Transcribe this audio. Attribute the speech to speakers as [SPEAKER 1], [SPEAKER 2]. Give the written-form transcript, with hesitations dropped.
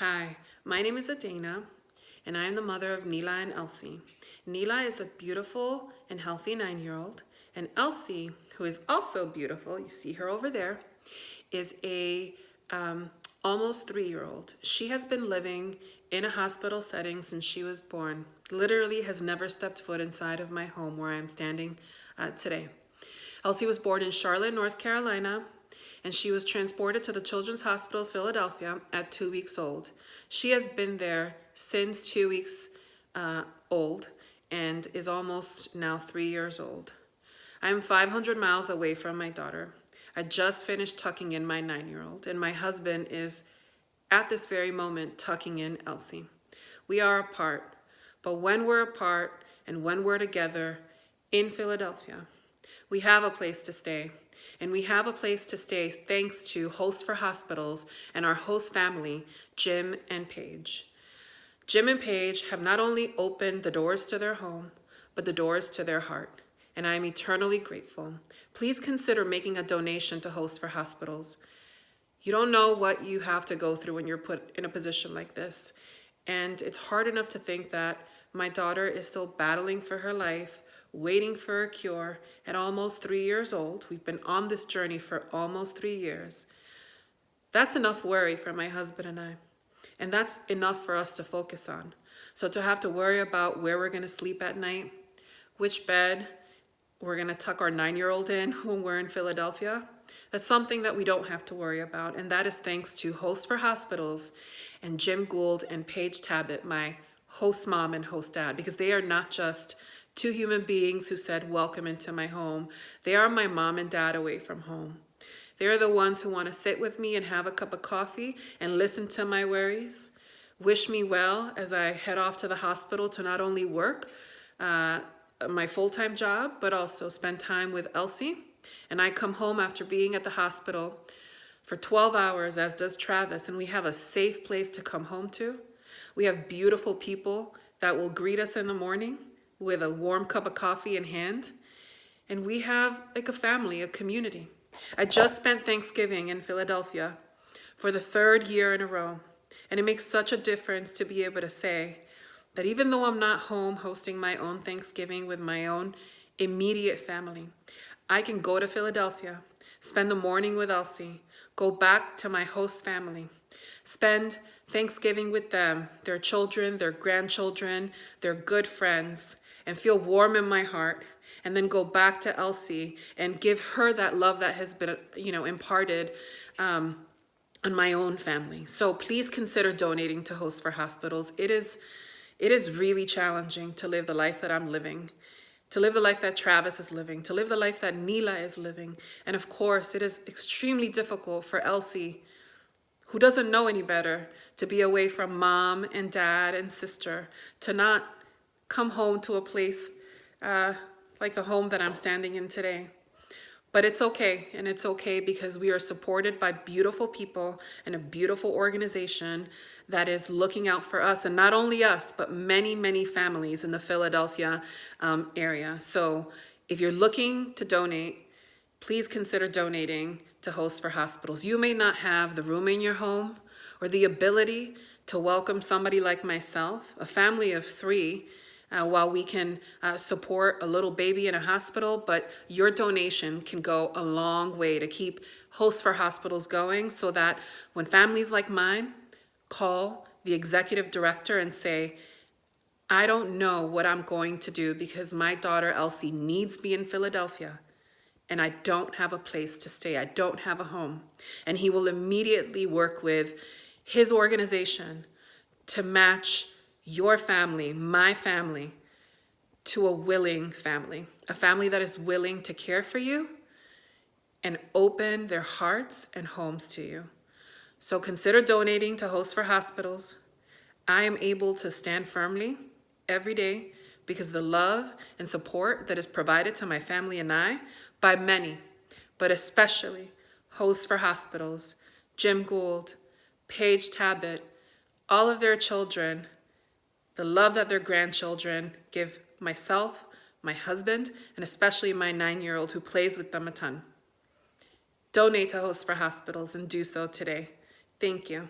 [SPEAKER 1] Hi, my name is Adana, and I am the mother of Nila and Elsie. Nila is a beautiful and healthy 9-year-old, and Elsie, who is also beautiful, you see her over there, is a almost 3-year-old. She has been living in a hospital setting since she was born. Literally has never stepped foot inside of my home where I'm standing today. Elsie was born in Charlotte, North Carolina, and she was transported to the Children's Hospital of Philadelphia at 2 weeks old. She has been there since 2 weeks old and is almost now 3 years old. I am 500 miles away from my daughter. I just finished tucking in my 9-year-old, and my husband is at this very moment tucking in Elsie. We are apart, but when we're apart and when we're together in Philadelphia, we have a place to stay. And we have a place to stay thanks to Host for Hospitals and our host family, Jim and Paige. Jim and Paige have not only opened the doors to their home, but the doors to their heart. And I am eternally grateful. Please consider making a donation to Host for Hospitals. You don't know what you have to go through when you're put in a position like this. And it's hard enough to think that my daughter is still battling for her life, waiting for a cure at almost 3 years old. We've been on this journey for almost 3 years. That's enough worry for my husband and I. And that's enough for us to focus on. So to have to worry about where we're going to sleep at night, which bed we're going to tuck our 9-year-old in when we're in Philadelphia, that's something that we don't have to worry about. And that is thanks to Host for Hospitals and Jim Gould and Paige Tabbitt, my host mom and host dad, because they are not just two human beings who said, welcome into my home. They are my mom and dad away from home. They're the ones who want to sit with me and have a cup of coffee and listen to my worries, wish me well as I head off to the hospital to not only work my full-time job, but also spend time with Elsie. And I come home after being at the hospital for 12 hours, as does Travis, and we have a safe place to come home to. We have beautiful people that will greet us in the morning with a warm cup of coffee in hand. And we have like a family, a community. I just spent Thanksgiving in Philadelphia for the 3rd year in a row. And it makes such a difference to be able to say that even though I'm not home hosting my own Thanksgiving with my own immediate family, I can go to Philadelphia, spend the morning with Elsie, go back to my host family, spend Thanksgiving with them, their children, their grandchildren, their good friends, and feel warm in my heart, and then go back to Elsie and give her that love that has been, imparted on my own family. So please consider donating to Host for Hospitals. It is really challenging to live the life that I'm living, to live the life that Travis is living, to live the life that Nila is living. And of course, it is extremely difficult for Elsie, who doesn't know any better, to be away from mom and dad and sister, to not come home to a place like the home that I'm standing in today. But it's okay, and it's okay because we are supported by beautiful people and a beautiful organization that is looking out for us, and not only us, but many, many families in the Philadelphia area. So if you're looking to donate, please consider donating to Host for Hospitals. You may not have the room in your home or the ability to welcome somebody like myself, a family of 3, while we can support a little baby in a hospital, but your donation can go a long way to keep Host for Hospitals going, so that when families like mine call the executive director and say, I don't know what I'm going to do because my daughter Elsie needs me in Philadelphia and I don't have a place to stay, I don't have a home, and he will immediately work with his organization to match your family, my family, to a willing family, a family that is willing to care for you and open their hearts and homes to you. So consider donating to Host for Hospitals. I am able to stand firmly every day because of the love and support that is provided to my family and I by many, but especially Host for Hospitals, Jim Gould, Paige Tabbitt, all of their children, the love that their grandchildren give myself, my husband, and especially my 9-year-old who plays with them a ton. Donate to Host for Hospitals and do so today. Thank you.